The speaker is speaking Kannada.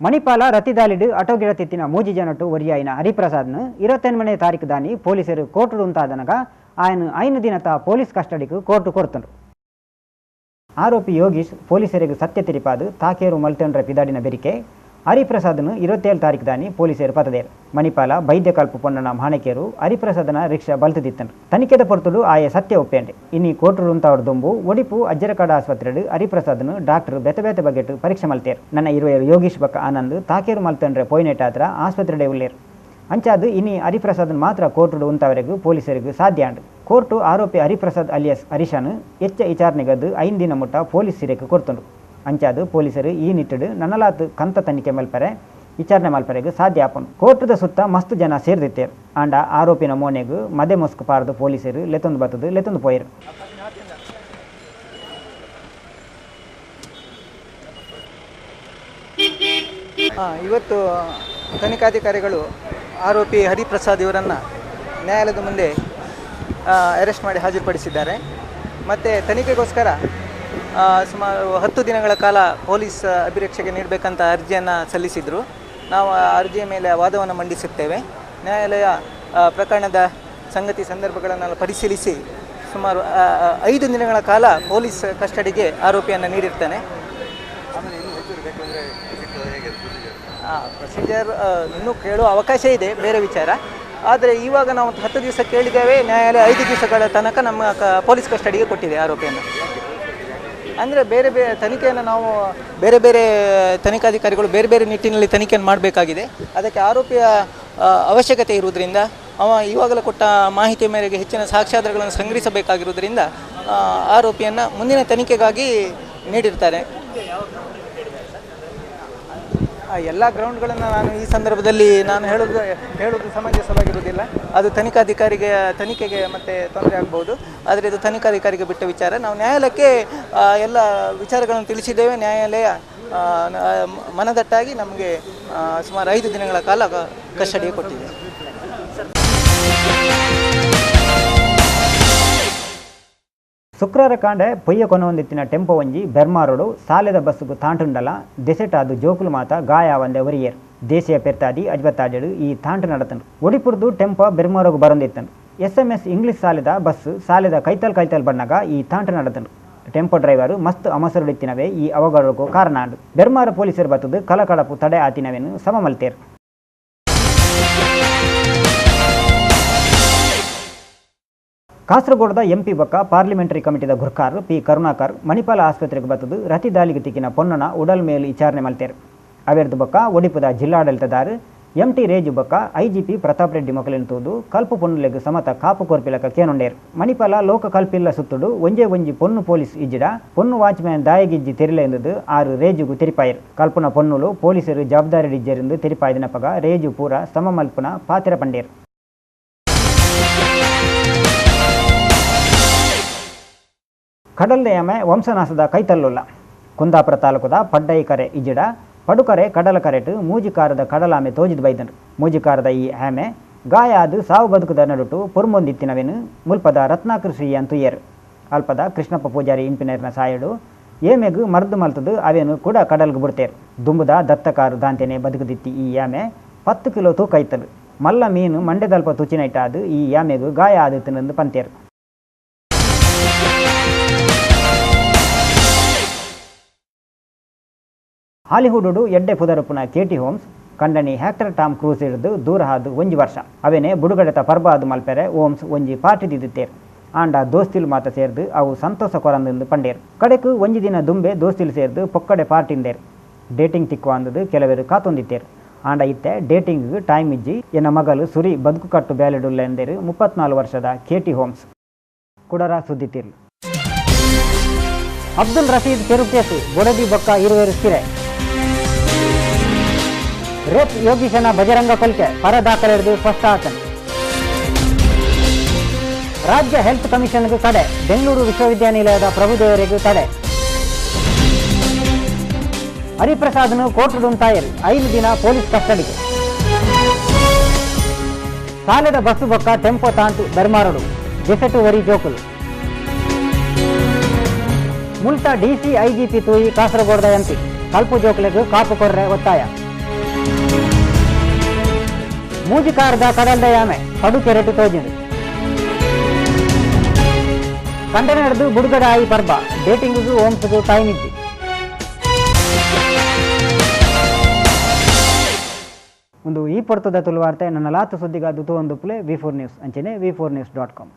ಮಣಿಪಾಲ ರತಿದಾಲಿಡು ಅಟೋಗಿಡತಿತ್ತಿನ ಮೂಜಿ ಜನಟ್ಟು ಒರಿಯಾಯಿನ ಹರಿಪ್ರಸಾದ್ನು 28ನೇ ತಾರೀಕು ದಾನಿ ಪೊಲೀಸರು ಕೋರ್ಟ್ ಉಂತಾದನಗ ఆయన 5 ದಿನತ ಪೊಲೀಸ್ ಕಸ್ಟಡಿಗೆ ಕೋರ್ಟ್ ಕೊಡ್ತಂಡ್ರು. ಆರೋಪಿ ಯೋಗೀಶ್ ಪೊಲೀಸರಿಗೆ ಸತ್ಯ ತಿರಿಪಾದು ತಾಕೇರು ಮಲ್ತಂಡ್ರ ಪಿದಾಡಿನ ಬೆರಿಕೆ ಹರಿಪ್ರಸಾದ್ನು 27 ತಾರೀಕು ದಾನಿ ಪೊಲೀಸರು ಪತದೇರು. ಮಣಿಪಾಲ ಬೈದ್ಯ ಕಲ್ಪು ಪೊನ್ನನ ಮಾಣಿಕೇರು ಹರಿಪ್ರಸಾದನ ರಿಕ್ಷಾ ಬಲ್ತದಿತ್ತಂಡ್ರು. ತನಿಖೆದ ಪೊರ್ತುಡು ಆಯ ಸತ್ಯ ಒಪ್ಪೇಂಡೆ. ಇನ್ನಿ ಕೋರ್ಟ್ ಉಂತಾವಡ ದೊಂಬು ಒಡಿಪು ಅಜ್ಜರಕಡ ಆಸ್ಪತ್ರೆಡು ಹರಿಪ್ರಸಾದ್ನು ಡಾಕ್ಟರ್ ಬೆತೆ ಬಗೆಟ್ ಪರೀಕ್ಷೆ ಮಲ್ತೇರು. ನನ್ನ ಇರುವೆರು ಯೋಗೀಶ್ ಬಕ್ಕ ಆನಂದ್ ತಾಕೇರು ಮಲ್ತಂಡ್ರೆ ಪೋಯ್ನೆಟಾತ್ರ ಆಸ್ಪತ್ರೆಡೆ ಉಳ್ಳೇರು. ಅಂಚಾದು ಇನ್ನಿ ಹರಿಪ್ರಸಾದ್ನ ಮಾತ್ರ ಕೋರ್ಟು ಉಂತವರೆಗೂ ಪೊಲೀಸರಿಗೂ ಸಾಧ್ಯ ಅಂಡು. ಕೋರ್ಟು ಆರೋಪಿ ಹರಿಪ್ರಸಾದ್ ಅಲಿಯಸ್ ಹರೀಶನ್ ಎಚ್ಚ ವಿಚಾರಣೆಗದ್ದು 5 ದಿನ ಮುಟ್ಟ ಪೊಲೀಸ್ ಸಿರೆಗೆ ಕೊಡ್ತಂಡು. ಅಂಚಾದು ಪೊಲೀಸರು ಈ ನಿಟ್ಟಿಡು ನನ್ನಲಾತು ಕಂತ ತನಿಖೆ ಮಲ್ಪರೆ ವಿಚಾರಣೆ ಮಲ್ಪರೆಗೂ ಸಾಧ್ಯ ಆಪನು. ಕೋರ್ಟದ ಸುತ್ತ ಮಸ್ತ್ ಜನ ಸೇರ್ದಿತ್ತೇರು. ಆಂಡ ಆರೋಪಿನ ಮೋನೆಗೂ ಮದೆ ಮೊಸ್ಕು ಪಾರ್ದು ಪೊಲೀಸರು ಲೆತ್ತೊಂದು ಬತ್ತದು ಲೆತ್ತೊಂದು ಪೋಯರು. ಇವತ್ತು ತನಿಖಾಧಿಕಾರಿಗಳು ಆರೋಪಿ ಹರಿಪ್ರಸಾದ್ ಇವರನ್ನು ನ್ಯಾಯಾಲಯದ ಮುಂದೆ ಅರೆಸ್ಟ್ ಮಾಡಿ ಹಾಜರುಪಡಿಸಿದ್ದಾರೆ. ಮತ್ತು ತನಿಖೆಗೋಸ್ಕರ ಸುಮಾರು 10 ದಿನಗಳ ಕಾಲ ಪೊಲೀಸ್ ಅಭಿರಕ್ಷೆಗೆ ನೀಡಬೇಕಂತ ಅರ್ಜಿಯನ್ನು ಸಲ್ಲಿಸಿದರು. ನಾವು ಆ ಅರ್ಜಿಯ ಮೇಲೆ ವಾದವನ್ನು ಮಂಡಿಸುತ್ತೇವೆ. ನ್ಯಾಯಾಲಯ ಪ್ರಕರಣದ ಸಂಗತಿ ಸಂದರ್ಭಗಳನ್ನೆಲ್ಲ ಪರಿಶೀಲಿಸಿ ಸುಮಾರು 5 ದಿನಗಳ ಕಾಲ ಪೊಲೀಸ್ ಕಸ್ಟಡಿಗೆ ಆರೋಪಿಯನ್ನು ನೀಡಿರ್ತಾನೆ. ಪ್ರೊಸೀಜರ್ ಇನ್ನೂ ಕೇಳುವ ಅವಕಾಶ ಇದೆ, ಬೇರೆ ವಿಚಾರ. ಆದರೆ ಇವಾಗ ನಾವು 10 ದಿವಸ ಕೇಳಿದ್ದೇವೆ, ನ್ಯಾಯಾಲಯ 5 ದಿವಸಗಳ ತನಕ ನಮ್ಮ ಪೊಲೀಸ್ ಕಸ್ಟಡಿಗೆ ಕೊಟ್ಟಿದೆ ಆರೋಪಿಯನ್ನು. ಅಂದರೆ ಬೇರೆ ತನಿಖೆಯನ್ನು ನಾವು ಬೇರೆ ತನಿಖಾಧಿಕಾರಿಗಳು ಬೇರೆ ನಿಟ್ಟಿನಲ್ಲಿ ತನಿಖೆಯನ್ನು ಮಾಡಬೇಕಾಗಿದೆ. ಅದಕ್ಕೆ ಆರೋಪಿಯ ಅವಶ್ಯಕತೆ ಇರುವುದರಿಂದ ಅವ ಇವಾಗಲೇ ಕೊಟ್ಟ ಮಾಹಿತಿ ಮೇರೆಗೆ ಹೆಚ್ಚಿನ ಸಾಕ್ಷ್ಯಾಧಾರಗಳನ್ನು ಸಂಗ್ರಹಿಸಬೇಕಾಗಿರುವುದರಿಂದ ಆರೋಪಿಯನ್ನು ಮುಂದಿನ ತನಿಖೆಗಾಗಿ ನೀಡಿರ್ತಾರೆ. ಎಲ್ಲ ಗ್ರೌಂಡ್ಗಳನ್ನು ನಾನು ಈ ಸಂದರ್ಭದಲ್ಲಿ ಹೇಳೋದು ಸಮಂಜಸವಾಗಿರುವುದಿಲ್ಲ. ಅದು ತನಿಖೆಗೆ ಮತ್ತು ತೊಂದರೆ ಆಗ್ಬೋದು. ಆದರೆ ಇದು ತನಿಖಾಧಿಕಾರಿಗೆ ಬಿಟ್ಟ ವಿಚಾರ. ನಾವು ನ್ಯಾಯಾಲಯಕ್ಕೆ ಎಲ್ಲ ವಿಚಾರಗಳನ್ನು ತಿಳಿಸಿದ್ದೇವೆ. ನ್ಯಾಯಾಲಯ ಮನದಟ್ಟಾಗಿ ನಮಗೆ ಸುಮಾರು 5 ದಿನಗಳ ಕಾಲ ಕಸ್ಟಡಿಗೆ ಕೊಟ್ಟಿದೆ. ಶುಕ್ರವಾರ ಕಾಂಡೆ ಪೊಯ್ಯ ಕೊನೊಂದಿತ್ತಿನ ಟೆಂಪೋ ಒಂಜಿ ಬೆರ್ಮಾರೋಡು ಸಾಲೆದ ಬಸ್ಸುಗು ತಾಂಟುಂಡಲ ದೆಸೆಟಾದು ಜೋಕುಲು ಮಾತ ಗಾಯ ಒಂದೆ ಒರಿಯೇರು. ದೇಶೀಯ ಪೆರ್ತಾದಿ ಅಜ್ಬತ್ತಾಜಡು ಈ ತಾಂಟು ನಡತಂಡು. ಒಡಿಪುರ್ದು ಟೆಂಪೋ ಬೆರ್ಮಾರೋಗು ಬರೊಂದಿತ್ತಂಡು. SMS ಇಂಗ್ಲಿಷ್ ಸಾಲೆದ ಬಸ್ಸು ಸಾಲೆದ ಕೈತಲ್ ಬಣ್ಣಗ ಈ ತಾಂಟು ನಡತಂಡು. ಟೆಂಪೋ ಡ್ರೈವರು ಮಸ್ತ್ ಅಮಸರುಡಿತ್ತಿನವೇ ಈ ಅವಘಡಕ್ಕೂ ಕಾರಣ ಅಂಡು. ಬೆರ್ಮಾರ ಪೊಲೀಸರು ಬತ್ತದು ಕಲಕಡಪು ತಡೆ ಆತಿನವೇನು ಸಮ ಮಲ್ತೇರು. ಕಾಸರಗೋಡದ MP ಬಕ್ಕ ಪಾರ್ಲಿಮೆಂಟರಿ ಕಮಿಟಿದ ಗುರ್ಕಾರ್ ಪಿ ಕರುಣಾಕರ್ ಮಣಿಪಾಲ ಆಸ್ಪತ್ರೆಗೆ ಬತ್ತದು ರತಿದಾಲಿಗೆ ತಿಕ್ಕಿನ ಪೊನ್ನನ ಉಡಲ್ ಮೇಲು ವಿಚಾರಣೆ ಮಲ್ತೇರು. ಅವೆರ್ದು ಬಕ್ಕ ಒಡಿಪುದ ಜಿಲ್ಲಾಡಳಿತದಾರು MT ರೇಜು ಬಕ್ಕ IGP ಪ್ರತಾಪ್ ರೆಡ್ಡಿ ಮೊಕಲಿನ ತೂದು ಕಲ್ಪು ಪೊನ್ನುಲೆಗ್ ಸಮತ ಕಾಪು ಕೊರ್ಪಿಲಕ ಕೇನುಂಡೇರು. ಮಣಿಪಾಲ ಲೋಕ ಕಲ್ಪಿಲ್ಲ ಸುತ್ತುಡು ಒಂಜಿ ಪೊನ್ನು ಪೊಲೀಸ್ ಇಜ್ಜಿಡ ಪೊನ್ನು ವಾಚ್ಮ್ಯಾನ್ ದಾಯಗಿಜ್ಜಿ ತೆರಿಲೆಂದು 6 ರೇಜುಗು ತೆರಿಪಾಯರು. ಕಲ್ಪುನ ಪೊನ್ನುಲು ಪೊಲೀಸರು ಜವಾಬ್ದಾರಿ ಡಿಜ್ಜರಿಂದ ತೆರಿಪಾಯ್ದಿನ ಪಗ ರೇಜು ಪೂರ ಸಮ ಮಲ್ಪುನ ಪಾತ್ರ ಪಂಡೇರು. ಕಡಲ್ದ ಯಾಮೆ ವಂಶನಾಶದ ಕೈತಲ್ಲುಲ್ಲ. ಕುಂದಾಪುರ ತಾಲೂಕದ ಪಡ್ಡೈಕರೆ ಇಜ್ಜಿಡ ಪಡುಕರೆ ಕಡಲ ಕರೆಟು ಮೂಜಿಕಾರದ ಕಡಲಾಮೆ ತೋಜಿದ ಬೈದನು. ಮೂಜಿಕಾರದ ಈ ಆಮೆ ಗಾಯ ಆದು ಸಾವು ಬದುಕುದ ನಡುಟು ಪೊರ್ಮೊಂದಿತ್ತಿನವೆನು ಮುಲ್ಪದ ರತ್ನಾಕೃಷಿ ಅಂತುಯ್ಯರು. ಅಲ್ಪದ ಕೃಷ್ಣಪ್ಪ ಪೂಜಾರಿ ಇಂಪಿನೇರ್ನ ಸಾಯಡು ಏಮೆಗು ಮರ್ದು ಮಲ್ತದು ಅವೇನು ಕೂಡ ಕಡಲ್ಗೆ ಬಿಡ್ತೇರು. ದುಂಬುದ ದತ್ತಕಾರು ದಾಂತೆನೆ ಬದುಕುದಿತ್ತಿ ಈ ಆಮೆ 10 ಕಿಲೋ ತೂಕ ಇತ್ತಲು. ಮಲ್ಲ ಮೀನು ಮಂಡ್ಯದಲ್ಪ ತುಚಿನ ಇಟ್ಟಾದು ಈ ಆಮೆಗು ಗಾಯ ಆದಿತ್ತಿನೆಂದು ಪಂತೇರು. ಹಾಲಿವುಡ್ ಎಡ್ಡೆ ಪುದರುಪುನ KT ಹೋಮ್ಸ್ ಕಂಡನಿ ಹ್ಯಾಕ್ಟರ್ ಟಾಮ್ ಕ್ರೂಸ್ ಹಿಡಿದು ದೂರ ಹಾದು 1 ವರ್ಷ ಅವೇನೆ ಬುಡುಗಡೆತ ಪರ್ಬಾದು ಮಲ್ಪೆರೆ ಹೋಮ್ಸ್ ಒಂಜಿ ಪಾರ್ಟಿ ದಿದ್ದೇರು. ಆಂಡ ದೋಸ್ತಿಲು ಮಾತ ಸೇರ್ದು ಅವು ಸಂತೋಷ ಕೊರಂದು ಪಂಡೇರು. ಕಡೆಕು 1 ದಿನ ದುಂಬೆ ದೋಸ್ತಿಲು ಸೇರ್ದು ಪೊಕ್ಕಡೆ ಪಾರ್ಟಿಂದೇರು. ಡೇಟಿಂಗ್ ತಿಕ್ಕು ಅಂದದು ಕೆಲವರು ಕಾತೊಂದಿತ್ತೇರು. ಆಂಡ ಇತ್ತೆ ಡೇಟಿಂಗ್ ಟೈಮ್ ಇಜ್ಜಿ ಎನ್ನ ಮಗಲು ಸುರಿ ಬದುಕು ಕಟ್ಟು ಬ್ಯಾಲೆಡುಲ್ಲ ಎಂದೇರು 34 ವರ್ಷದ KT ಹೋಮ್ಸ್ ಕುಡರ ಸುದ್ದಿತಿರ್ಲು. ಅಬ್ದುಲ್ ರಶೀದ್ ಕೆರು ಕೇಸು ಗೊಡದಿ ಬೊಕ್ಕ 20 ಸಿರೆ. ರೇಪ್ ಯೋಗೀಶನ ಬಜರಂಗ ಕೊಲ್ಕೆ ಪರ ದಾಖಲೆದು ಸ್ಪಷ್ಟಾಸನ. ರಾಜ್ಯ ಹೆಲ್ತ್ ಕಮಿಷನ್ಗೂ ತಡೆ. ಬೆಂಗಳೂರು ವಿಶ್ವವಿದ್ಯಾನಿಲಯದ ಪ್ರಭುದೇವರಿಗೂ ತಡೆ. ಹರಿಪ್ರಸಾದ್ನು ಕೋರ್ಟ್ ಉಂತಾಯರು 5 ದಿನ ಪೊಲೀಸ್ ಕಸ್ಟಡಿಗೆ. ಸಾಲೆದ ಬಸ್ಸು ಬೊಕ್ಕ ಟೆಂಪೋ ತಾಂಟು ಬೆರ್ಮಾರೋಡು ಜೆಸೆಟು ವರಿ ಜೋಕುಲು. ಮುಲ್ತ DC IGP ತೂಯಿ ಕಾಸರಗೋಡದ MP ಕಲ್ಪು ಜೋಕುಲೆಗೂ ಕಾಪು ಕೊರ್ರೆ ಒತ್ತಾಯ. ಮೂಜಿ ಕಾರ್ದ ಕಡಲ್ದ ಯಾಮೆ ಪಡು ಕೆರೆಟು ತೋಜಿಂದು ಕಂಟನೆ ನಡೆದು ಬುಡುಗಡೆ ಆಯಿ ಪರ್ಬ ಡೇಟಿಂಗ್ಗೂ ಹೋಮ್ಸ್ಗೂ ಟೈಮ್ ಇದ್ದಿ ಒಂದು ಈ ಪೊರ್ತದ ತುಳುವಾರ್ತೆ ನನ್ನ ಲಾತು ಸುದ್ದಿಗಾದು ತೂ ಒಂದು ಪ್ಲೇ V4 ನ್ಯೂಸ್ ಅಂಚೆನೆ V4news.com